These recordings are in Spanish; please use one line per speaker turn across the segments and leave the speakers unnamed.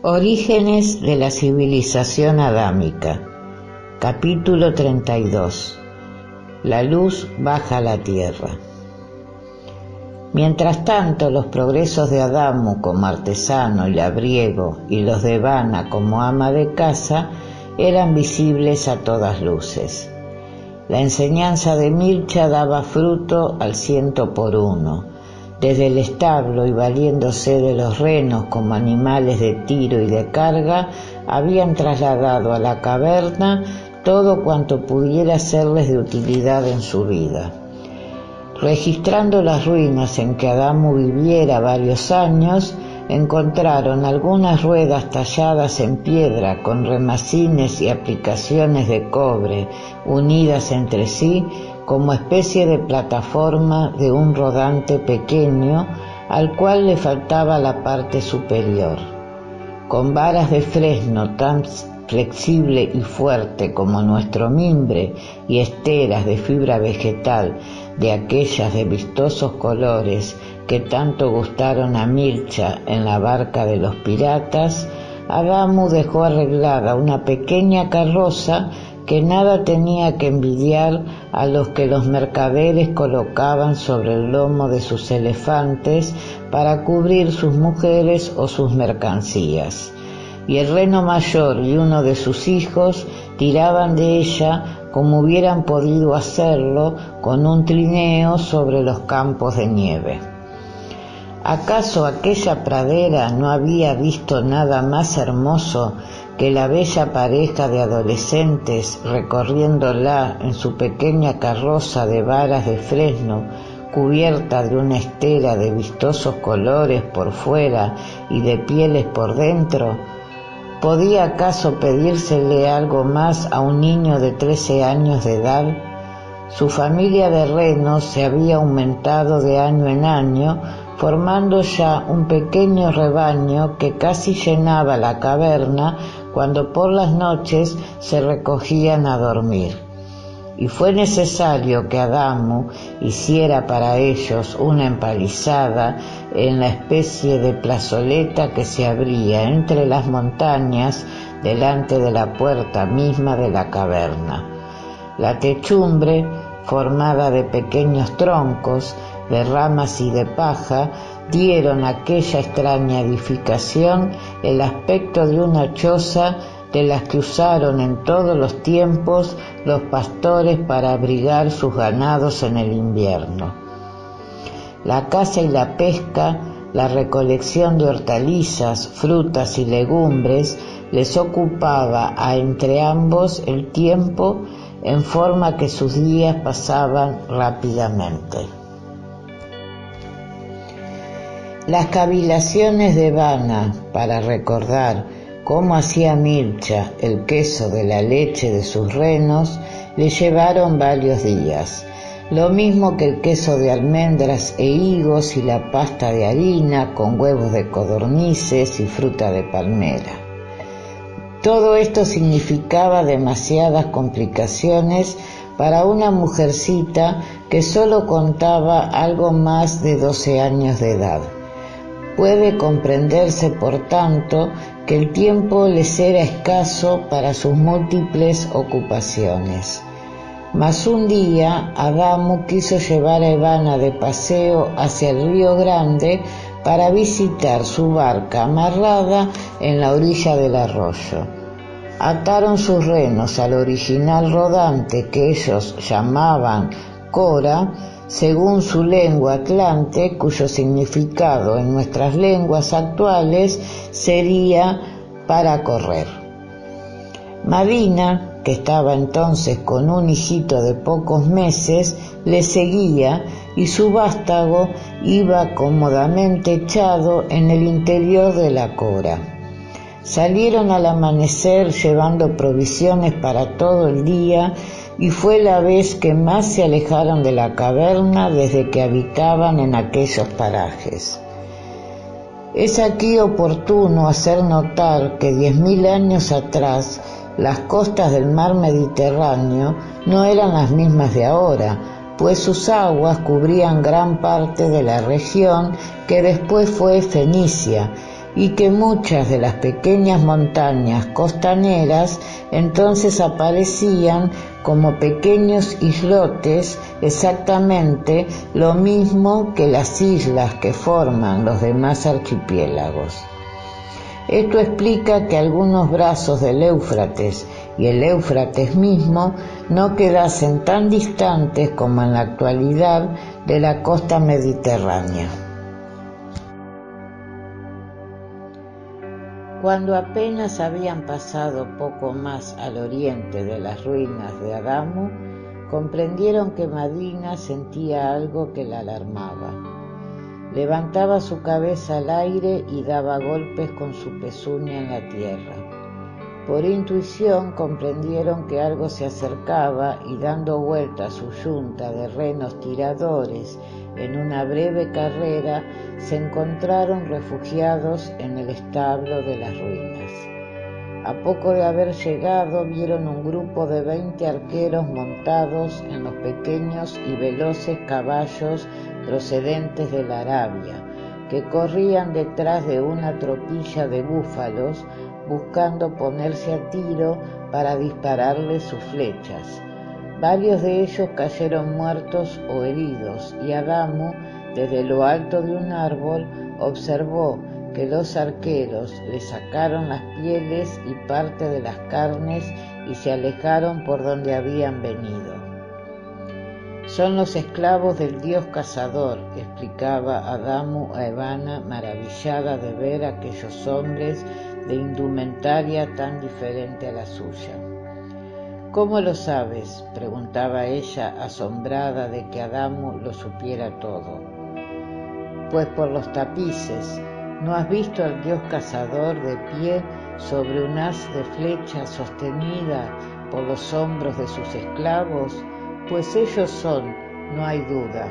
Orígenes de la civilización adámica. Capítulo 32. La luz baja a la tierra. Mientras tanto, los progresos de Adamu como artesano y labriego y los de Vana como ama de casa eran visibles a todas luces. La enseñanza de Milcha daba fruto al 100%. Desde el establo y valiéndose de los renos como animales de tiro y de carga, habían trasladado a la caverna todo cuanto pudiera serles de utilidad en su vida. Registrando las ruinas en que Adamu viviera varios años, encontraron algunas ruedas talladas en piedra con remacines y aplicaciones de cobre unidas entre sí como especie de plataforma de un rodante pequeño al cual le faltaba la parte superior. Con varas de fresno tan flexible y fuerte como nuestro mimbre y esteras de fibra vegetal de aquellas de vistosos colores que tanto gustaron a Milcha en la barca de los piratas, Adamu dejó arreglada una pequeña carroza que nada tenía que envidiar a los que los mercaderes colocaban sobre el lomo de sus elefantes para cubrir sus mujeres o sus mercancías. Y el reno mayor y uno de sus hijos tiraban de ella como hubieran podido hacerlo con un trineo sobre los campos de nieve. ¿Acaso aquella pradera no había visto nada más hermoso que la bella pareja de adolescentes recorriéndola en su pequeña carroza de varas de fresno, cubierta de una estera de vistosos colores por fuera y de pieles por dentro? ¿Podía acaso pedírsele algo más a un niño de 13 años de edad? Su familia de renos se había aumentado de año en año, formando ya un pequeño rebaño que casi llenaba la caverna cuando por las noches se recogían a dormir. Y fue necesario que Adamu hiciera para ellos una empalizada en la especie de plazoleta que se abría entre las montañas delante de la puerta misma de la caverna. La techumbre, formada de pequeños troncos, de ramas y de paja, dieron a aquella extraña edificación el aspecto de una choza de las que usaron en todos los tiempos los pastores para abrigar sus ganados en el invierno. La caza y la pesca, la recolección de hortalizas, frutas y legumbres les ocupaba a entre ambos el tiempo en forma que sus días pasaban rápidamente. Las cavilaciones de Vana para recordar cómo hacía Milcha el queso de la leche de sus renos le llevaron varios días, lo mismo que el queso de almendras e higos y la pasta de harina con huevos de codornices y fruta de palmera. Todo esto significaba demasiadas complicaciones para una mujercita que solo contaba algo más de 12 años de edad. Puede comprenderse, por tanto, que el tiempo les era escaso para sus múltiples ocupaciones. Mas un día Adamu quiso llevar a Evana de paseo hacia el río Grande para visitar su barca amarrada en la orilla del arroyo. Ataron sus renos al original rodante que ellos llamaban Cora, según su lengua atlante, cuyo significado en nuestras lenguas actuales sería para correr. Madina, que estaba entonces con un hijito de pocos meses, le seguía y su vástago iba cómodamente echado en el interior de la Cora. Salieron al amanecer llevando provisiones para todo el día y fue la vez que más se alejaron de la caverna desde que habitaban en aquellos parajes. Es aquí oportuno hacer notar que 10.000 años atrás las costas del mar Mediterráneo no eran las mismas de ahora, pues sus aguas cubrían gran parte de la región que después fue Fenicia y que muchas de las pequeñas montañas costaneras entonces aparecían como pequeños islotes, exactamente lo mismo que las islas que forman los demás archipiélagos. Esto explica que algunos brazos del Éufrates y el Éufrates mismo no quedasen tan distantes como en la actualidad de la costa mediterránea. Cuando apenas habían pasado poco más al oriente de las ruinas de Adamu, comprendieron que Madina sentía algo que la alarmaba. Levantaba su cabeza al aire y daba golpes con su pezuña en la tierra. Por intuición comprendieron que algo se acercaba y dando vuelta a su yunta de renos tiradores en una breve carrera, se encontraron refugiados en el establo de las ruinas. A poco de haber llegado, vieron un grupo de 20 arqueros montados en los pequeños y veloces caballos procedentes de la Arabia, que corrían detrás de una tropilla de búfalos, buscando ponerse a tiro para dispararles sus flechas. Varios de ellos cayeron muertos o heridos, y Adamu, desde lo alto de un árbol, observó que los arqueros le sacaron las pieles y parte de las carnes y se alejaron por donde habían venido. Son los esclavos del dios cazador, explicaba Adamu a Evanna, maravillada de ver a aquellos hombres de indumentaria tan diferente a la suya. ¿Cómo lo sabes?, preguntaba ella, asombrada de que Adamu lo supiera todo. Pues por los tapices. ¿No has visto al dios cazador de pie sobre un haz de flecha sostenida por los hombros de sus esclavos? Pues ellos son, no hay duda.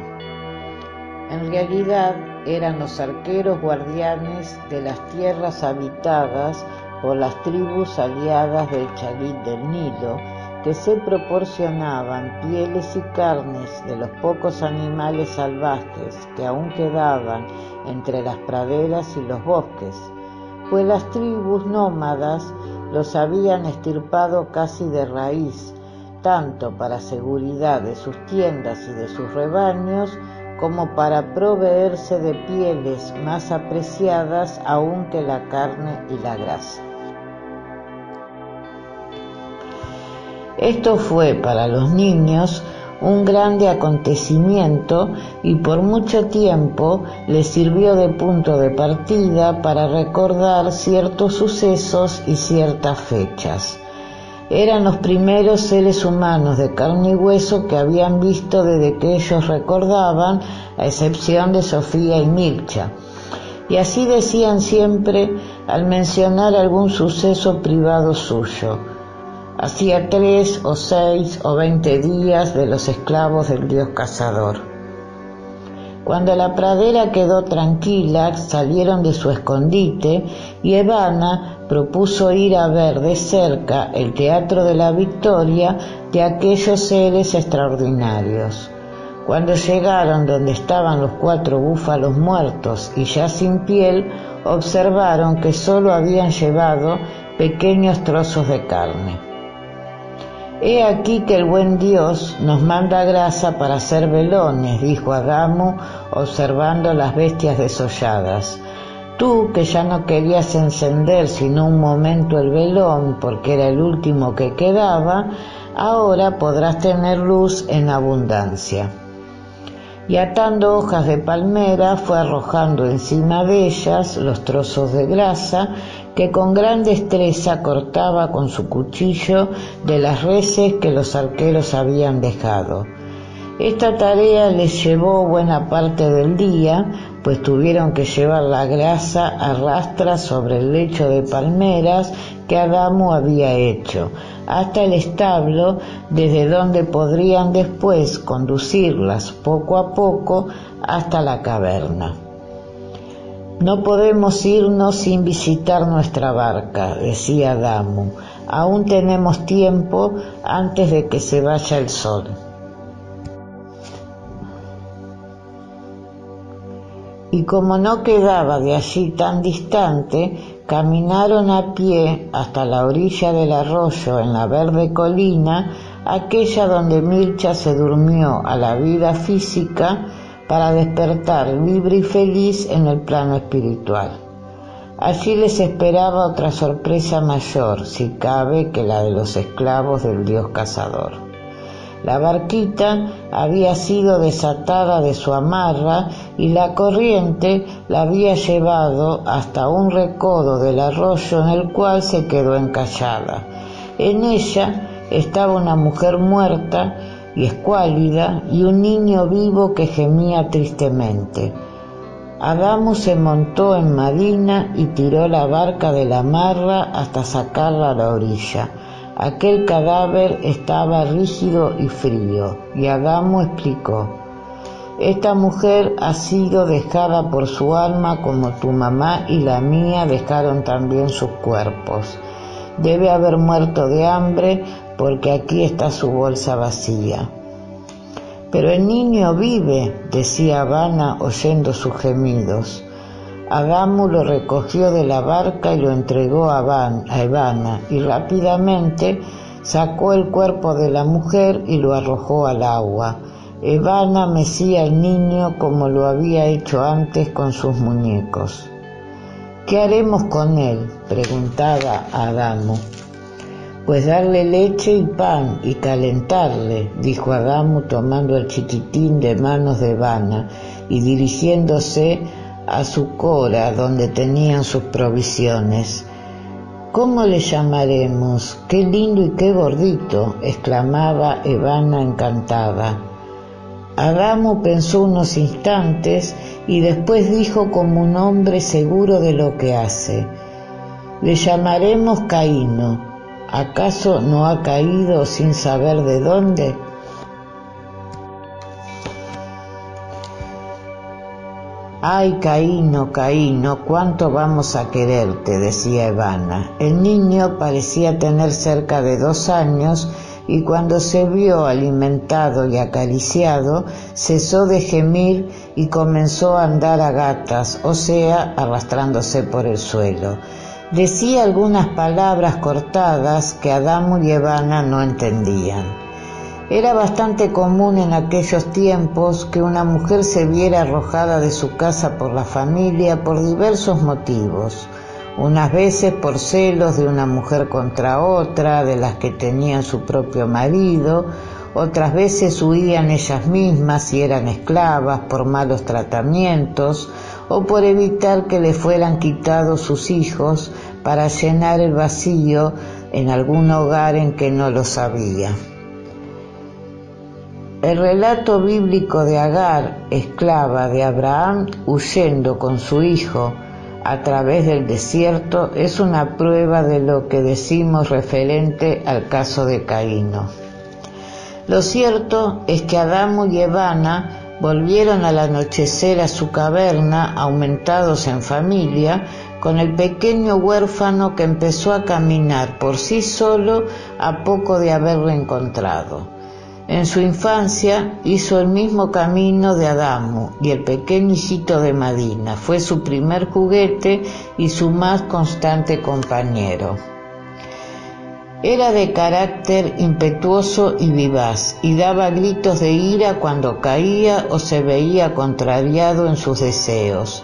En realidad eran los arqueros guardianes de las tierras habitadas por las tribus aliadas del Chalit del Nilo, que se proporcionaban pieles y carnes de los pocos animales salvajes que aún quedaban entre las praderas y los bosques, pues las tribus nómadas los habían extirpado casi de raíz, tanto para seguridad de sus tiendas y de sus rebaños, como para proveerse de pieles más apreciadas aún que la carne y la grasa. Esto fue para los niños un grande acontecimiento y por mucho tiempo les sirvió de punto de partida para recordar ciertos sucesos y ciertas fechas. Eran los primeros seres humanos de carne y hueso que habían visto desde que ellos recordaban, a excepción de Sofía y Milcha. Y así decían siempre al mencionar algún suceso privado suyo. Hacía 3 o 6 o 20 días de los esclavos del dios cazador. Cuando la pradera quedó tranquila, salieron de su escondite y Evanna propuso ir a ver de cerca el teatro de la victoria de aquellos seres extraordinarios. Cuando llegaron donde estaban los 4 búfalos muertos y ya sin piel, observaron que solo habían llevado pequeños trozos de carne. He aquí que el buen Dios nos manda grasa para hacer velones, dijo Adamu, observando las bestias desolladas. Tú, que ya no querías encender sino un momento el velón, porque era el último que quedaba, ahora podrás tener luz en abundancia. Y atando hojas de palmera fue arrojando encima de ellas los trozos de grasa que con gran destreza cortaba con su cuchillo de las reses que los arqueros habían dejado. Esta tarea les llevó buena parte del día, pues tuvieron que llevar la grasa a rastras sobre el lecho de palmeras que Adamu había hecho, hasta el establo, desde donde podrían después conducirlas poco a poco hasta la caverna. No podemos irnos sin visitar nuestra barca, decía Adamu. Aún tenemos tiempo antes de que se vaya el sol. y como no quedaba de allí tan distante, caminaron a pie hasta la orilla del arroyo en la verde colina, aquella donde Milcha se durmió a la vida física para despertar libre y feliz en el plano espiritual. Allí les esperaba otra sorpresa mayor, si cabe, que la de los esclavos del dios cazador. La barquita había sido desatada de su amarra y la corriente la había llevado hasta un recodo del arroyo en el cual se quedó encallada. En ella estaba una mujer muerta y escuálida y un niño vivo que gemía tristemente. Adamu se montó en Madina y tiró la barca de la amarra hasta sacarla a la orilla. Aquel cadáver estaba rígido y frío, y Adamu explicó: «Esta mujer ha sido dejada por su alma como tu mamá y la mía dejaron también sus cuerpos. Debe haber muerto de hambre porque aquí está su bolsa vacía». «Pero el niño vive», decía Havana oyendo sus gemidos. Adamu lo recogió de la barca y lo entregó a Havana, y rápidamente sacó el cuerpo de la mujer y lo arrojó al agua. Havana mecía al niño como lo había hecho antes con sus muñecos. «¿Qué haremos con él?», preguntaba Adamu. «Pues darle leche y pan y calentarle», dijo Adamu tomando el chiquitín de manos de Havana y dirigiéndose a su cora donde tenían sus provisiones. «¿Cómo le llamaremos? ¡Qué lindo y qué gordito!», exclamaba Havana encantada. Adamu pensó unos instantes y después dijo como un hombre seguro de lo que hace: «Le llamaremos Caíno. ¿Acaso no ha caído sin saber de dónde?». «Ay, Caíno, Caíno, cuánto vamos a quererte», decía Havana. El niño parecía tener cerca de 2 años y cuando se vio alimentado y acariciado, cesó de gemir y comenzó a andar a gatas, o sea, arrastrándose por el suelo. Decía algunas palabras cortadas que Adamu y Havana no entendían. Era bastante común en aquellos tiempos que una mujer se viera arrojada de su casa por la familia por diversos motivos. Unas veces por celos de una mujer contra otra, de las que tenían su propio marido, otras veces huían ellas mismas y eran esclavas por malos tratamientos o por evitar que le fueran quitados sus hijos para llenar el vacío en algún hogar en que no los había. El relato bíblico de Agar, esclava de Abraham, huyendo con su hijo a través del desierto, es una prueba de lo que decimos referente al caso de Caíno. Lo cierto es que Adamu y Havana volvieron al anochecer a su caverna, aumentados en familia, con el pequeño huérfano que empezó a caminar por sí solo a poco de haberlo encontrado. En su infancia hizo el mismo camino de Adamu y el pequeño hijito de Madina. Fue su primer juguete y su más constante compañero. Era de carácter impetuoso y vivaz, y daba gritos de ira cuando caía o se veía contrariado en sus deseos.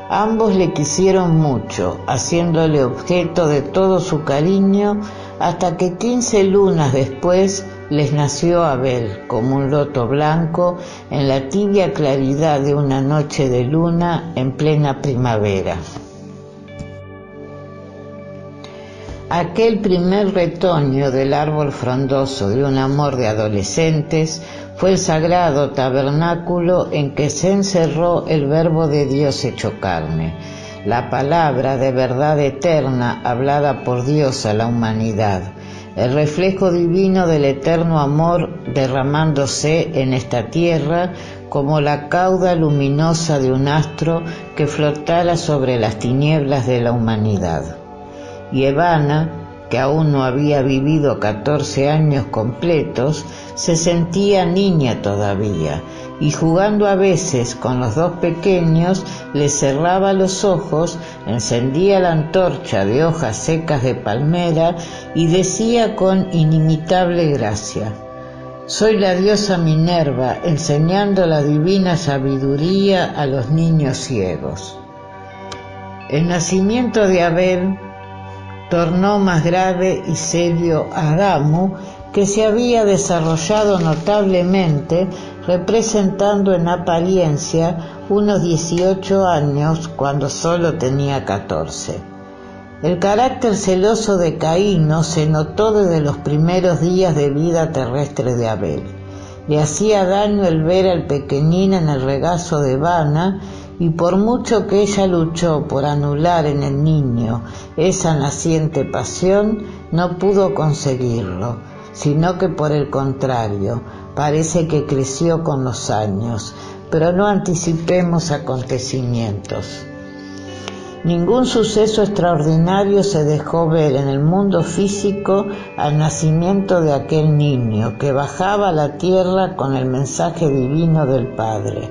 Ambos le quisieron mucho, haciéndole objeto de todo su cariño, hasta que 15 lunas después les nació Abel, como un loto blanco, en la tibia claridad de una noche de luna en plena primavera. Aquel primer retoño del árbol frondoso de un amor de adolescentes fue el sagrado tabernáculo en que se encerró el Verbo de Dios hecho carne, la palabra de verdad eterna hablada por Dios a la humanidad, el reflejo divino del eterno amor derramándose en esta tierra como la cauda luminosa de un astro que flotara sobre las tinieblas de la humanidad. Y Havana, que aún no había vivido 14 años completos, se sentía niña todavía, y jugando a veces con los dos pequeños, les cerraba los ojos, encendía la antorcha de hojas secas de palmera y decía con inimitable gracia: «Soy la diosa Minerva, enseñando la divina sabiduría a los niños ciegos». El nacimiento de Abel tornó más grave y serio a Adamo, que se había desarrollado notablemente, representando en apariencia unos 18 años cuando solo tenía 14. El carácter celoso de Caíno se notó desde los primeros días de vida terrestre de Abel. Le hacía daño el ver al pequeñín en el regazo de Vana, y por mucho que ella luchó por anular en el niño esa naciente pasión, no pudo conseguirlo, sino que por el contrario, parece que creció con los años. Pero no anticipemos acontecimientos. Ningún suceso extraordinario se dejó ver en el mundo físico al nacimiento de aquel niño que bajaba a la tierra con el mensaje divino del Padre.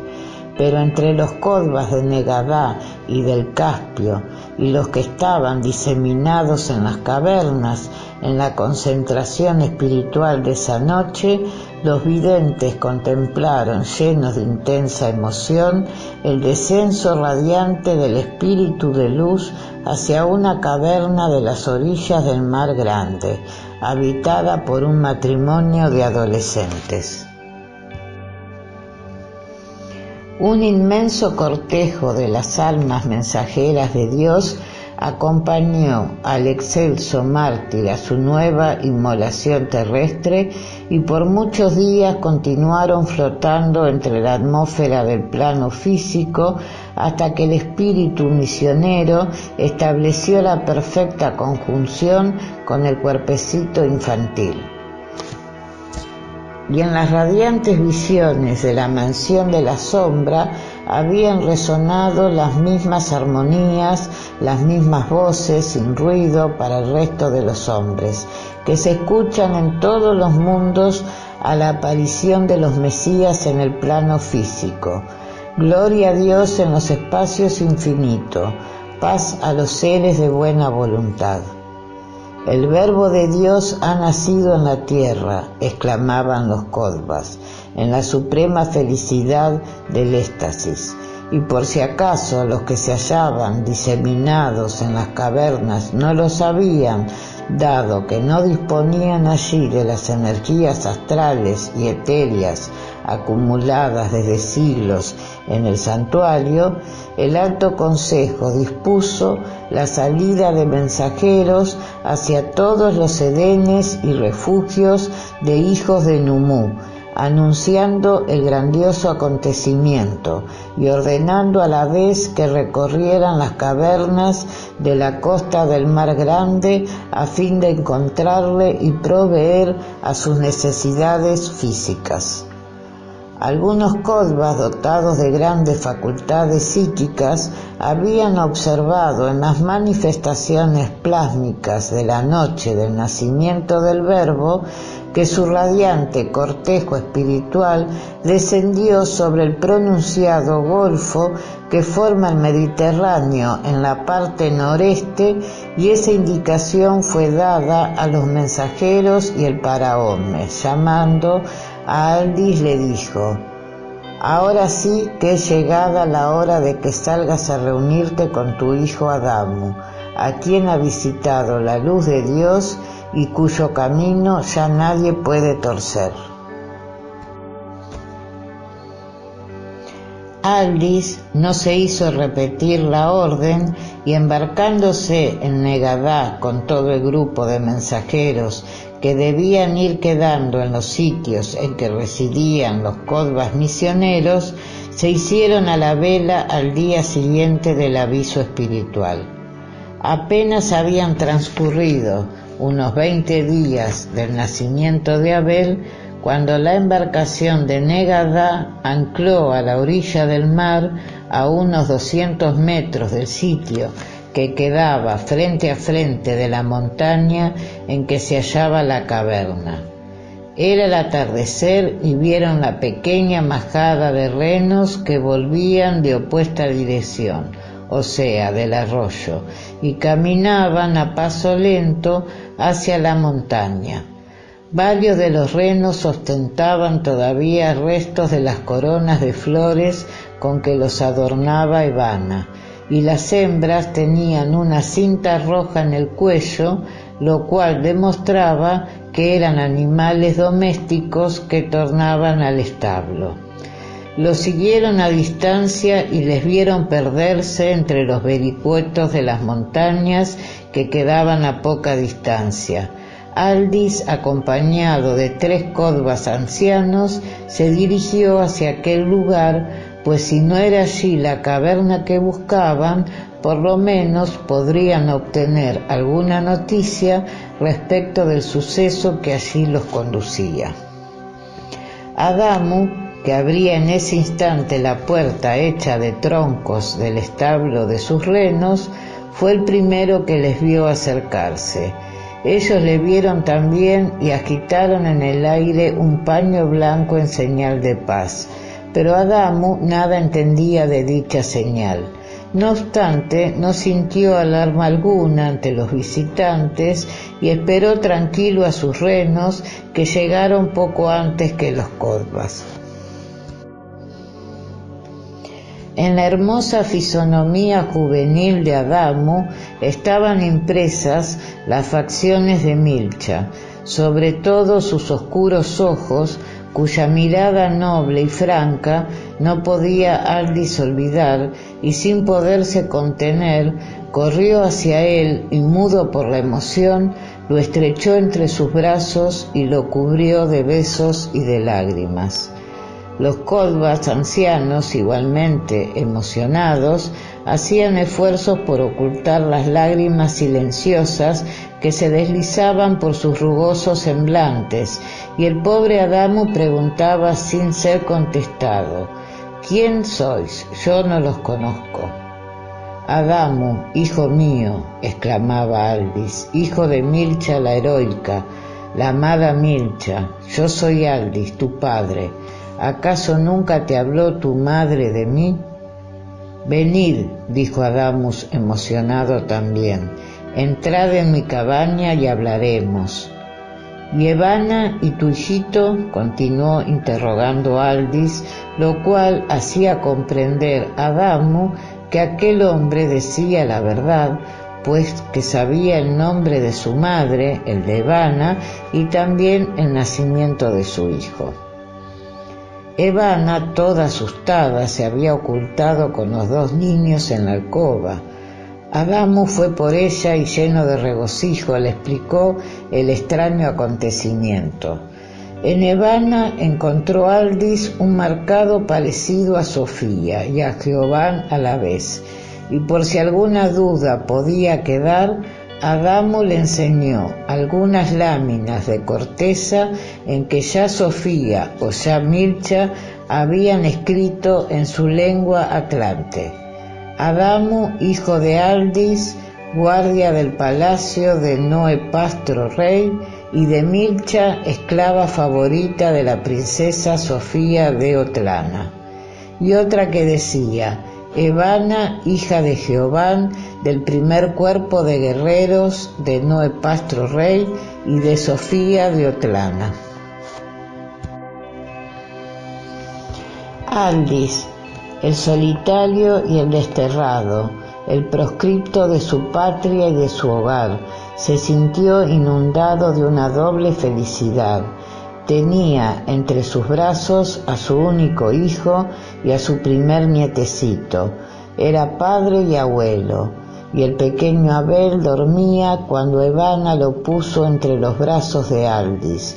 Pero entre los Kodvas de Negadá y del Caspio y los que estaban diseminados en las cavernas en la concentración espiritual de esa noche, los videntes contemplaron, llenos de intensa emoción, el descenso radiante del espíritu de luz hacia una caverna de las orillas del Mar Grande, habitada por un matrimonio de adolescentes. Un inmenso cortejo de las almas mensajeras de Dios acompañó al excelso mártir a su nueva inmolación terrestre y por muchos días continuaron flotando entre la atmósfera del plano físico hasta que el espíritu misionero estableció la perfecta conjunción con el cuerpecito infantil. Y en las radiantes visiones de la mansión de la sombra habían resonado las mismas armonías, las mismas voces sin ruido para el resto de los hombres, que se escuchan en todos los mundos a la aparición de los Mesías en el plano físico. Gloria a Dios en los espacios infinitos, paz a los seres de buena voluntad. El Verbo de Dios ha nacido en la tierra, exclamaban los Kodvas, en la suprema felicidad del éxtasis. Y por si acaso los que se hallaban diseminados en las cavernas no lo sabían, dado que no disponían allí de las energías astrales y etéreas acumuladas desde siglos en el santuario, el Alto Consejo dispuso la salida de mensajeros hacia todos los edenes y refugios de hijos de Numú, anunciando el grandioso acontecimiento y ordenando a la vez que recorrieran las cavernas de la costa del Mar Grande a fin de encontrarle y proveer a sus necesidades físicas. Algunos Kodvas dotados de grandes facultades psíquicas habían observado en las manifestaciones plásmicas de la noche del nacimiento del Verbo que su radiante cortejo espiritual descendió sobre el pronunciado golfo que forma el Mediterráneo en la parte noreste, y esa indicación fue dada a los mensajeros y el paraome. Llamando a Aldis le dijo: «Ahora sí que es llegada la hora de que salgas a reunirte con tu hijo Adamo, a quien ha visitado la luz de Dios y cuyo camino ya nadie puede torcer». Aldis no se hizo repetir la orden y, embarcándose en Negadá con todo el grupo de mensajeros que debían ir quedando en los sitios en que residían los Kodvas misioneros, se hicieron a la vela al día siguiente del aviso espiritual. Apenas habían transcurrido unos 20 días del nacimiento de Abel cuando la embarcación de Negadá ancló a la orilla del mar a unos 200 metros del sitio que quedaba frente a frente de la montaña en que se hallaba la caverna. Era el atardecer y vieron la pequeña majada de renos que volvían de opuesta dirección, o sea, del arroyo, y caminaban a paso lento hacia la montaña. Varios de los renos ostentaban todavía restos de las coronas de flores con que los adornaba Ivana, y las hembras tenían una cinta roja en el cuello, lo cual demostraba que eran animales domésticos que tornaban al establo. Los siguieron a distancia y les vieron perderse entre los vericuetos de las montañas que quedaban a poca distancia. Aldis, acompañado de 3 codvas ancianos, se dirigió hacia aquel lugar, pues si no era allí la caverna que buscaban, por lo menos podrían obtener alguna noticia respecto del suceso que allí los conducía. Adamu, que abría en ese instante la puerta hecha de troncos del establo de sus renos, fue el primero que les vio acercarse. Ellos le vieron también y agitaron en el aire un paño blanco en señal de paz, pero Adamu nada entendía de dicha señal. No obstante, no sintió alarma alguna ante los visitantes y esperó tranquilo a sus renos, que llegaron poco antes que los codvas. En la hermosa fisonomía juvenil de Adamu estaban impresas las facciones de Milcha, sobre todo sus oscuros ojos, cuya mirada noble y franca no podía Aldis olvidar, y sin poderse contener, corrió hacia él y, mudo por la emoción, lo estrechó entre sus brazos y lo cubrió de besos y de lágrimas. Los codvas ancianos, igualmente emocionados, hacían esfuerzos por ocultar las lágrimas silenciosas que se deslizaban por sus rugosos semblantes, y el pobre Adamu preguntaba sin ser contestado: «¿Quién sois? Yo no los conozco». «Adamu, hijo mío», exclamaba Aldis, «hijo de Milcha la heroica, la amada Milcha, yo soy Aldis, tu padre. ¿Acaso nunca te habló tu madre de mí?» «Venid», dijo Adamus emocionado también, «entrad en mi cabaña y hablaremos». «¿Y Ivana y tu hijito?», continuó interrogando Aldis, lo cual hacía comprender a Adamu que aquel hombre decía la verdad, pues que sabía el nombre de su madre, el de Ivana, y también el nacimiento de su hijo. Ivana, toda asustada, se había ocultado con los 2 niños en la alcoba. Adamu fue por ella y, lleno de regocijo, le explicó el extraño acontecimiento. En Ivana encontró Aldis un marcado parecido a Sofía y a Jehová a la vez, y por si alguna duda podía quedar, Adamu le enseñó algunas láminas de corteza en que ya Sofía o ya Milcha habían escrito en su lengua atlante: «Adamu, hijo de Aldis, guardia del palacio de Noepastro rey, y de Milcha, esclava favorita de la princesa Sofía de Otlana». Y otra que decía: «Ivana, hija de Jehová, del primer cuerpo de guerreros de Noepastro rey y de Sofía de Otlana». Aldis, el solitario y el desterrado, el proscripto de su patria y de su hogar, se sintió inundado de una doble felicidad. Tenía entre sus brazos a su único hijo y a su primer nietecito. Era padre y abuelo, y el pequeño Abel dormía cuando Ivana lo puso entre los brazos de Aldis.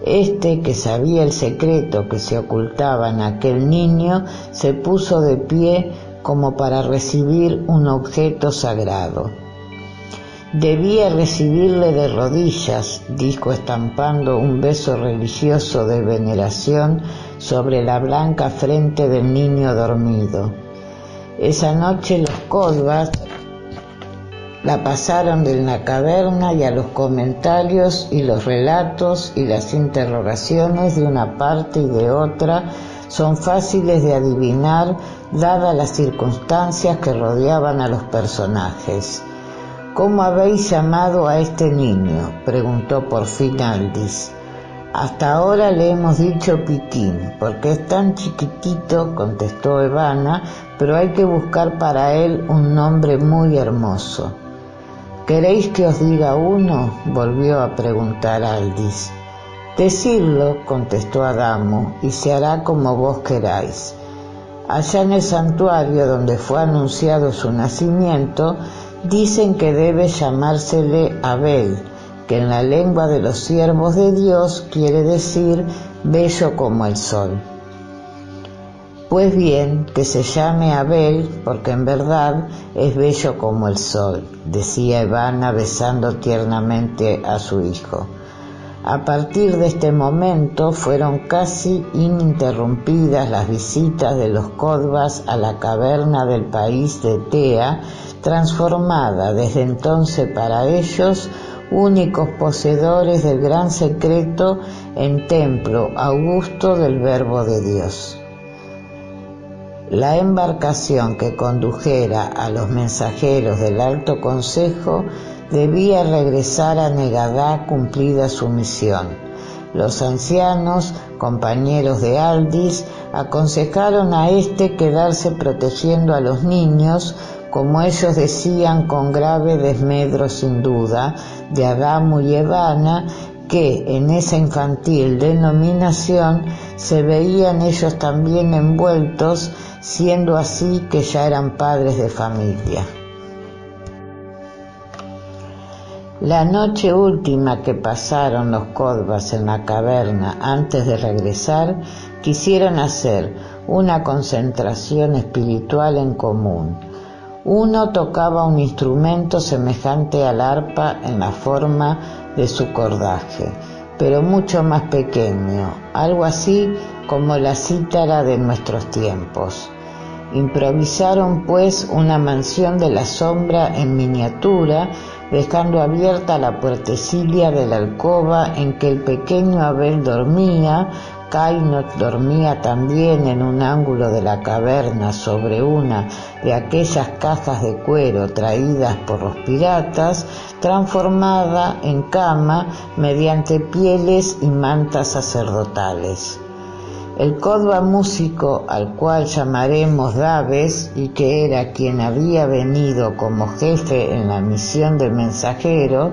Este, que sabía el secreto que se ocultaba en aquel niño, se puso de pie como para recibir un objeto sagrado. «Debía recibirle de rodillas», dijo, estampando un beso religioso de veneración sobre la blanca frente del niño dormido. Esa noche los codvas La pasaron de la caverna y a los comentarios y los relatos y las interrogaciones de una parte y de otra son fáciles de adivinar dadas las circunstancias que rodeaban a los personajes. «¿Cómo habéis llamado a este niño?», preguntó por fin Aldis. «Hasta ahora le hemos dicho Piquín, porque es tan chiquitito», contestó Evana, «pero hay que buscar para él un nombre muy hermoso». «¿Queréis que os diga uno?», volvió a preguntar Aldis. «Decidlo», contestó Adamo, «y se hará como vos queráis». Allá en el santuario donde fue anunciado su nacimiento, dicen que debe llamársele Abel, que en la lengua de los siervos de Dios quiere decir bello como el sol. Pues bien, que se llame Abel, porque en verdad es bello como el sol, decía Evana besando tiernamente a su hijo. A partir de este momento fueron casi ininterrumpidas las visitas de los Codvas a la caverna del país de Tea, transformada desde entonces para ellos, únicos poseedores del gran secreto, en templo augusto del Verbo de Dios. La embarcación que condujera a los mensajeros del Alto Consejo debía regresar a Negadá cumplida su misión. Los ancianos, compañeros de Aldis, aconsejaron a éste quedarse protegiendo a los niños, como ellos decían con grave desmedro sin duda, de Adamo y Evana, que en esa infantil denominación se veían ellos también envueltos, siendo así que ya eran padres de familia. La noche última que pasaron los Codvas en la caverna antes de regresar, quisieron hacer una concentración espiritual en común. Uno tocaba un instrumento semejante al arpa en la forma de su cordaje, pero mucho más pequeño, algo así como la cítara de nuestros tiempos. Improvisaron pues una mansión de la sombra en miniatura, dejando abierta la puertecilla de la alcoba en que el pequeño Abel dormía. Cainot dormía también en un ángulo de la caverna sobre una de aquellas cajas de cuero traídas por los piratas, transformada en cama mediante pieles y mantas sacerdotales. El Codva músico, al cual llamaremos Daves, y que era quien había venido como jefe en la misión del mensajero,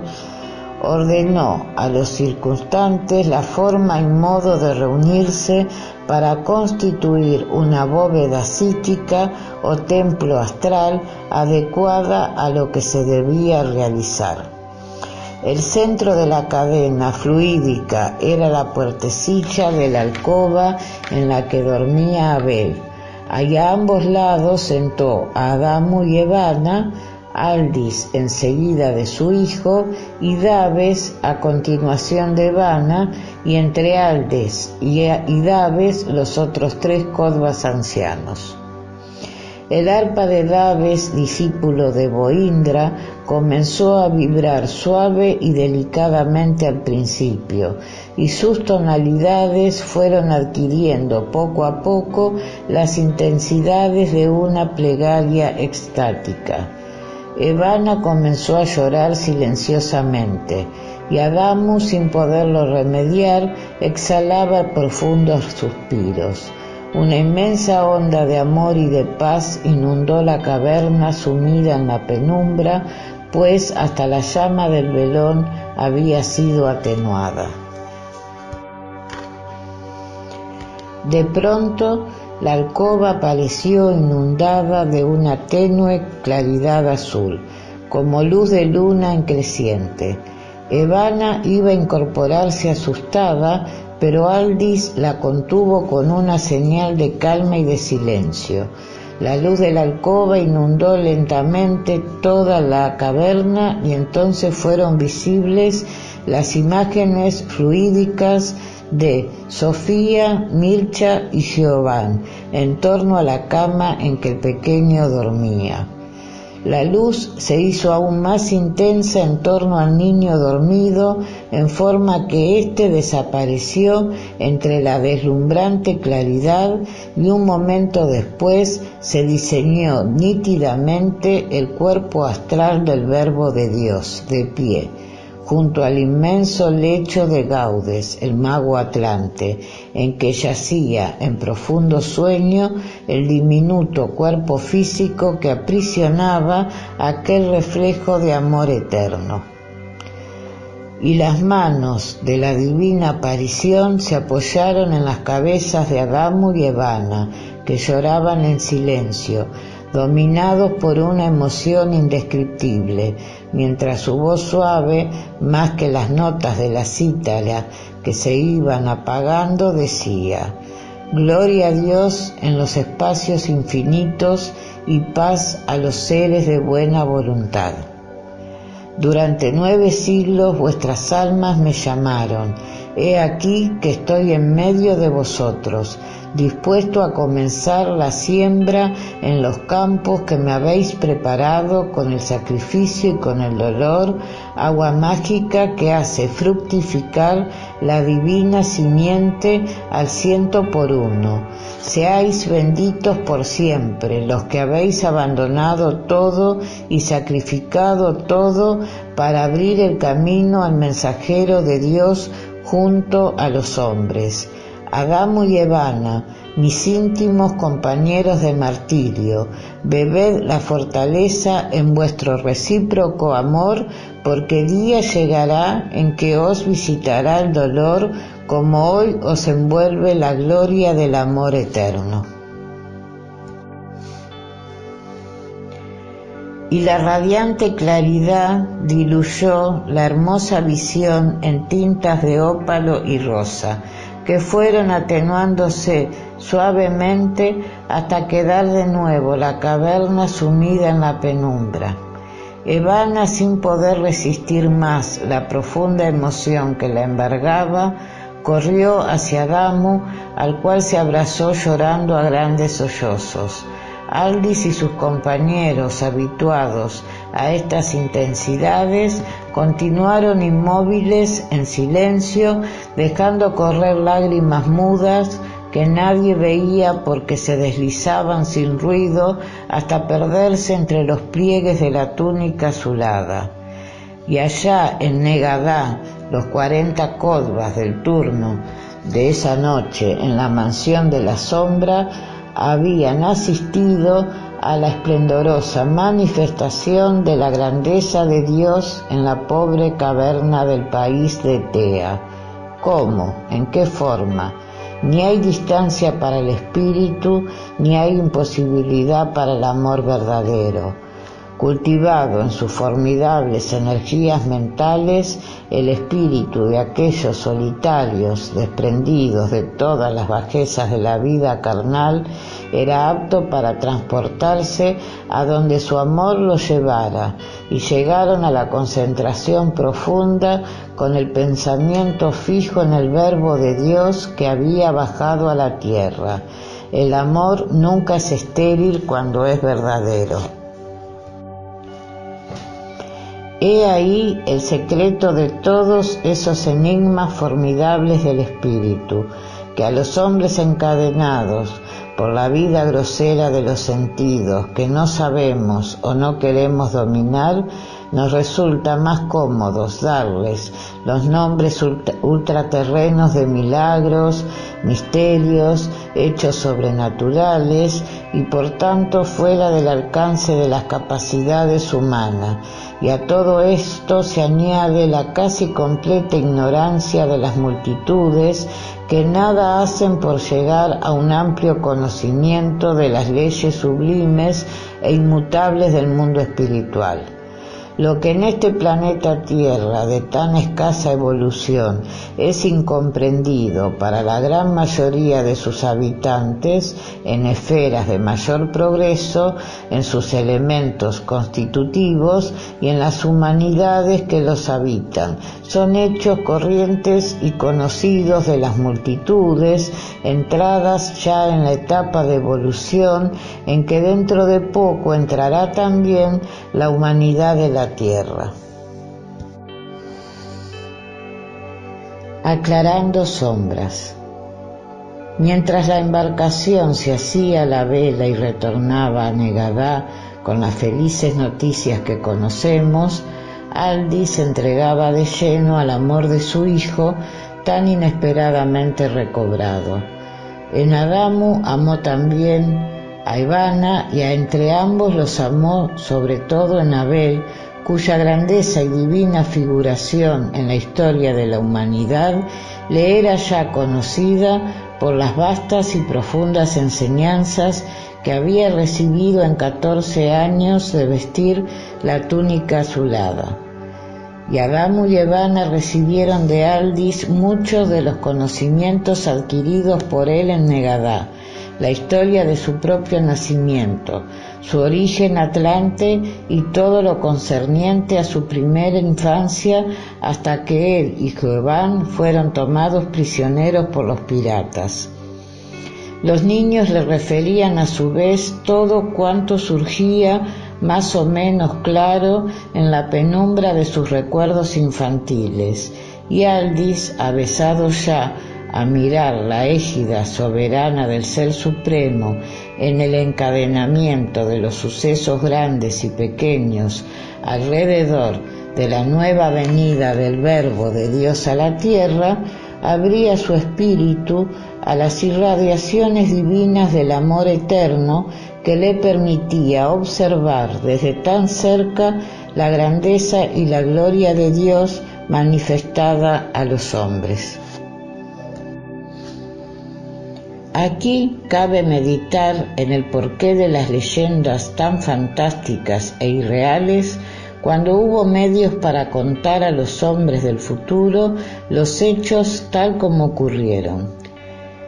ordenó a los circunstantes la forma y modo de reunirse para constituir una bóveda cítica o templo astral adecuada a lo que se debía realizar. El centro de la cadena fluídica era la puertecilla de la alcoba en la que dormía Abel. Allá a ambos lados sentó a Adamo y Evana, Aldis enseguida de su hijo y Daves a continuación de Evana, y entre Aldis y Daves los otros tres Codvas ancianos. El arpa de Daves, discípulo de Boindra, comenzó a vibrar suave y delicadamente al principio, y sus tonalidades fueron adquiriendo poco a poco las intensidades de una plegaria extática. Evana comenzó a llorar silenciosamente, y Adamo, sin poderlo remediar, exhalaba profundos suspiros. Una inmensa onda de amor y de paz inundó la caverna sumida en la penumbra, pues hasta la llama del velón había sido atenuada. De pronto, la alcoba apareció inundada de una tenue claridad azul, como luz de luna en creciente. Evana iba a incorporarse asustada, pero Aldis la contuvo con una señal de calma y de silencio. La luz de la alcoba inundó lentamente toda la caverna y entonces fueron visibles las imágenes fluídicas de Sofía, Mircha y Giovanni en torno a la cama en que el pequeño dormía. La luz se hizo aún más intensa en torno al niño dormido, en forma que éste desapareció entre la deslumbrante claridad y un momento después se diseñó nítidamente el cuerpo astral del Verbo de Dios, de pie, junto al inmenso lecho de Gaudes, el mago atlante, en que yacía en profundo sueño el diminuto cuerpo físico que aprisionaba aquel reflejo de amor eterno. Y las manos de la divina aparición se apoyaron en las cabezas de Adamo y Evana, que lloraban en silencio, dominados por una emoción indescriptible, mientras su voz suave, más que las notas de la cítara que se iban apagando, decía: «Gloria a Dios en los espacios infinitos y paz a los seres de buena voluntad. Durante 9 siglos vuestras almas me llamaron. He aquí que estoy en medio de vosotros, dispuesto a comenzar la siembra en los campos que me habéis preparado con el sacrificio y con el dolor, agua mágica que hace fructificar la divina simiente al 100 por 1. Seáis benditos por siempre los que habéis abandonado todo y sacrificado todo para abrir el camino al mensajero de Dios junto a los hombres. Adamo y Evana, mis íntimos compañeros de martirio, bebed la fortaleza en vuestro recíproco amor, porque día llegará en que os visitará el dolor, como hoy os envuelve la gloria del amor eterno». Y la radiante claridad diluyó la hermosa visión en tintas de ópalo y rosa, que fueron atenuándose suavemente hasta quedar de nuevo la caverna sumida en la penumbra. Evana, sin poder resistir más la profunda emoción que la embargaba, corrió hacia Adamo, al cual se abrazó llorando a grandes sollozos. Aldis y sus compañeros, habituados a estas intensidades, continuaron inmóviles, en silencio, dejando correr lágrimas mudas que nadie veía porque se deslizaban sin ruido hasta perderse entre los pliegues de la túnica azulada. Y allá en Negadá, los 40 Kodvas del turno de esa noche en la mansión de la sombra habían asistido a la esplendorosa manifestación de la grandeza de Dios en la pobre caverna del país de Tea. ¿Cómo? ¿En qué forma? Ni hay distancia para el espíritu, ni hay imposibilidad para el amor verdadero. Cultivado en sus formidables energías mentales, el espíritu de aquellos solitarios, desprendidos de todas las bajezas de la vida carnal, era apto para transportarse a donde su amor los llevara, y llegaron a la concentración profunda con el pensamiento fijo en el Verbo de Dios que había bajado a la tierra. El amor nunca es estéril cuando es verdadero. He ahí el secreto de todos esos enigmas formidables del espíritu, que a los hombres encadenados por la vida grosera de los sentidos que no sabemos o no queremos dominar, nos resulta más cómodos darles los nombres ultraterrenos de milagros, misterios, hechos sobrenaturales y por tanto fuera del alcance de las capacidades humanas. Y a todo esto se añade la casi completa ignorancia de las multitudes que nada hacen por llegar a un amplio conocimiento de las leyes sublimes e inmutables del mundo espiritual. Lo que en este planeta Tierra de tan escasa evolución es incomprendido para la gran mayoría de sus habitantes en esferas de mayor progreso, en sus elementos constitutivos y en las humanidades que los habitan, son hechos corrientes y conocidos de las multitudes, entradas ya en la etapa de evolución en que dentro de poco entrará también la humanidad de la Tierra. Aclarando sombras. Mientras la embarcación se hacía a la vela y retornaba a Negadá con las felices noticias que conocemos, Aldi se entregaba de lleno al amor de su hijo tan inesperadamente recobrado. En Adamu amó también a Ivana y a entre ambos los amó sobre todo en Abel, cuya grandeza y divina figuración en la historia de la humanidad le era ya conocida por las vastas y profundas enseñanzas que había recibido en 14 años de vestir la túnica azulada. Y Adamu y Ivana recibieron de Aldis muchos de los conocimientos adquiridos por él en Negadá, la historia de su propio nacimiento, su origen atlante y todo lo concerniente a su primera infancia hasta que él y Jobán fueron tomados prisioneros por los piratas. Los niños le referían a su vez todo cuanto surgía más o menos claro en la penumbra de sus recuerdos infantiles, y Aldis, avesado ya a mirar la égida soberana del Ser Supremo en el encadenamiento de los sucesos grandes y pequeños alrededor de la nueva venida del Verbo de Dios a la tierra, abría su espíritu a las irradiaciones divinas del amor eterno que le permitía observar desde tan cerca la grandeza y la gloria de Dios manifestada a los hombres. Aquí cabe meditar en el porqué de las leyendas tan fantásticas e irreales cuando hubo medios para contar a los hombres del futuro los hechos tal como ocurrieron.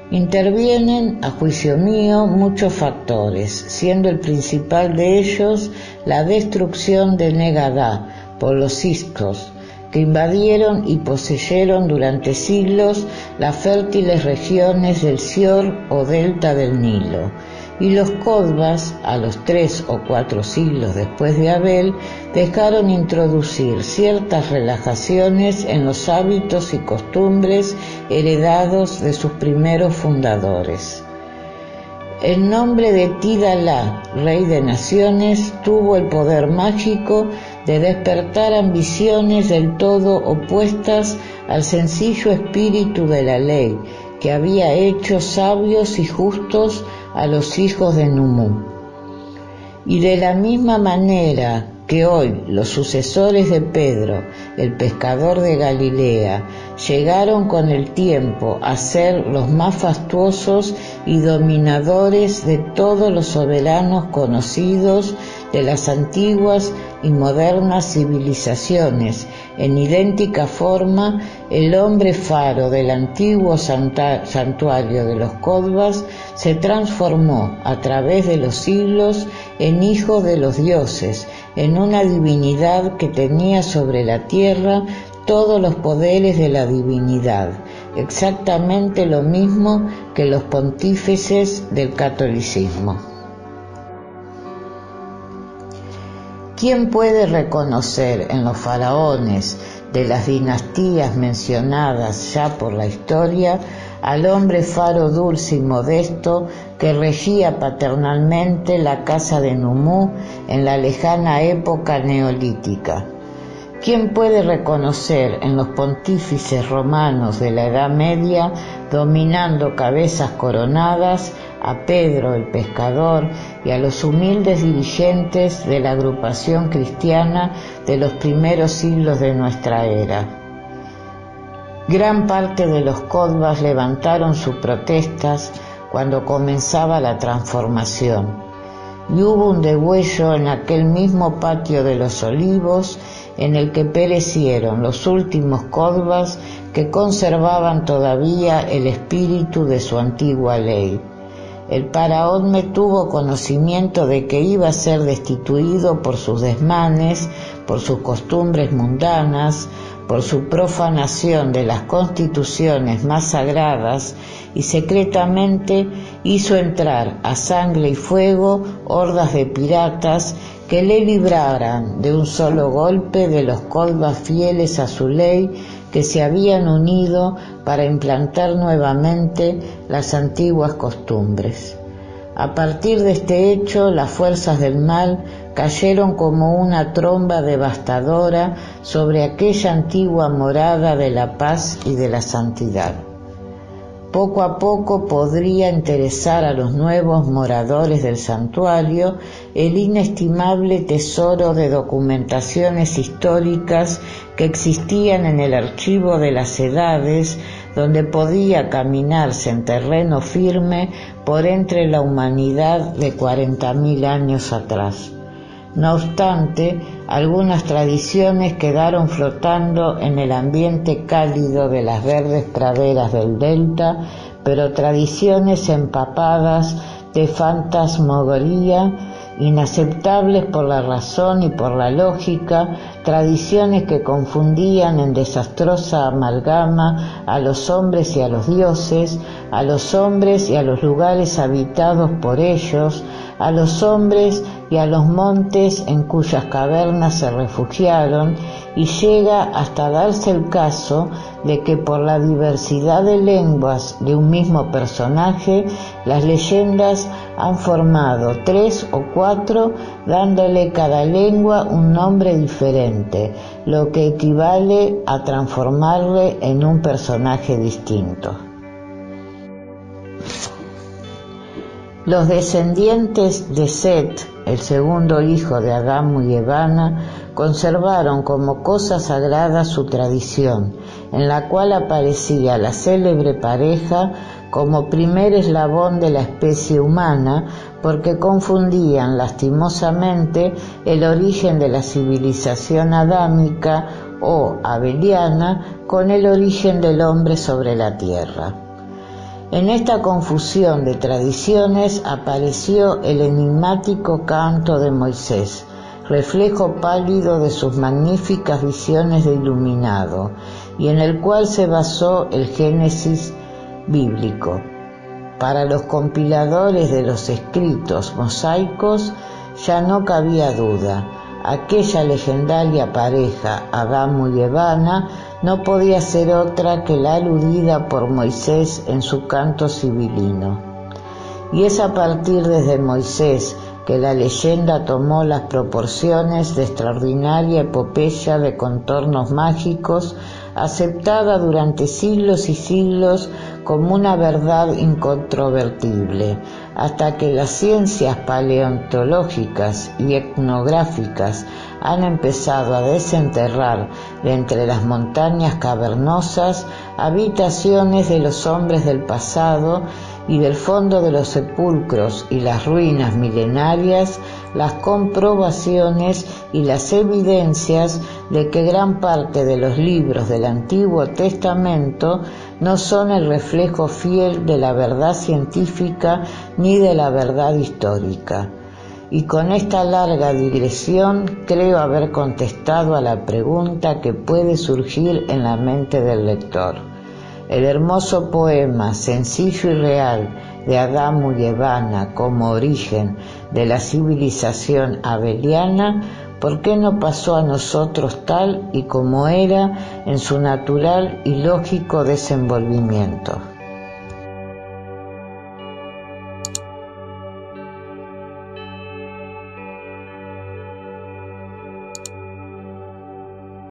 Intervienen, a juicio mío, muchos factores, siendo el principal de ellos la destrucción de Negadá por los hicsos, que invadieron y poseyeron durante siglos las fértiles regiones del Sior o delta del Nilo, y los Codbas, a los 3 o 4 siglos después de Abel, dejaron introducir ciertas relajaciones en los hábitos y costumbres heredados de sus primeros fundadores. El nombre de Tidalá, rey de naciones, tuvo el poder mágico de despertar ambiciones del todo opuestas al sencillo espíritu de la ley, que había hecho sabios y justos a los hijos de Numú. Y de la misma manera que hoy los sucesores de Pedro, el pescador de Galilea, llegaron con el tiempo a ser los más fastuosos y dominadores de todos los soberanos conocidos de las antiguas y modernas civilizaciones. En idéntica forma, el hombre faro del antiguo santuario de los Codbas se transformó a través de los siglos en hijo de los dioses, en una divinidad que tenía sobre la tierra todos los poderes de la divinidad, exactamente lo mismo que los pontífices del catolicismo. ¿Quién puede reconocer en los faraones de las dinastías mencionadas ya por la historia al hombre faro dulce y modesto que regía paternalmente la casa de Numú en la lejana época neolítica? ¿Quién puede reconocer en los pontífices romanos de la Edad Media, dominando cabezas coronadas, a Pedro el pescador y a los humildes dirigentes de la agrupación cristiana de los primeros siglos de nuestra era? Gran parte de los Codbas levantaron sus protestas cuando comenzaba la transformación. y hubo un degüello en aquel mismo patio de los Olivos, en el que perecieron los últimos Códbas que conservaban todavía el espíritu de su antigua ley. El paraodme tuvo conocimiento de que iba a ser destituido por sus desmanes, por sus costumbres mundanas, por su profanación de las constituciones más sagradas, y secretamente hizo entrar a sangre y fuego hordas de piratas que le libraran de un solo golpe de los Códbas fieles a su ley, que se habían unido para implantar nuevamente las antiguas costumbres. A partir de este hecho, las fuerzas del mal cayeron como una tromba devastadora sobre aquella antigua morada de la paz y de la santidad. Poco a poco podría interesar a los nuevos moradores del santuario el inestimable tesoro de documentaciones históricas que existían en el archivo de las edades, donde podía caminarse en terreno firme por entre la humanidad de 40.000 años atrás. No obstante, algunas tradiciones quedaron flotando en el ambiente cálido de las verdes praderas del delta, pero tradiciones empapadas de fantasmagoría, inaceptables por la razón y por la lógica, tradiciones que confundían en desastrosa amalgama a los hombres y a los dioses, a los hombres y a los lugares habitados por ellos, a los hombres y a los montes en cuyas cavernas se refugiaron, y llega hasta darse el caso de que por la diversidad de lenguas de un mismo personaje, las leyendas han formado 3 o 4, dándole cada lengua un nombre diferente, lo que equivale a transformarle en un personaje distinto. Los descendientes de Set, el segundo hijo de Adamo y Evana, conservaron como cosa sagrada su tradición, en la cual aparecía la célebre pareja como primer eslabón de la especie humana, porque confundían lastimosamente el origen de la civilización adámica o abeliana con el origen del hombre sobre la tierra. En esta confusión de tradiciones apareció el enigmático canto de Moisés, reflejo pálido de sus magníficas visiones de iluminado, y en el cual se basó el Génesis bíblico. Para los compiladores de los escritos mosaicos ya no cabía duda. Aquella legendaria pareja, Adamo y Evana, no podía ser otra que la aludida por Moisés en su canto sibilino. Y es a partir desde Moisés que la leyenda tomó las proporciones de extraordinaria epopeya de contornos mágicos, aceptada durante siglos y siglos como una verdad incontrovertible, hasta que las ciencias paleontológicas y etnográficas han empezado a desenterrar de entre las montañas cavernosas habitaciones de los hombres del pasado, y del fondo de los sepulcros y las ruinas milenarias las comprobaciones y las evidencias de que gran parte de los libros del Antiguo Testamento no son el reflejo fiel de la verdad científica ni de la verdad histórica. Y con esta larga digresión creo haber contestado a la pregunta que puede surgir en la mente del lector. El hermoso poema, sencillo y real, de Adamo y Evana como origen de la civilización abeliana, ¿por qué no pasó a nosotros tal y como era en su natural y lógico desenvolvimiento?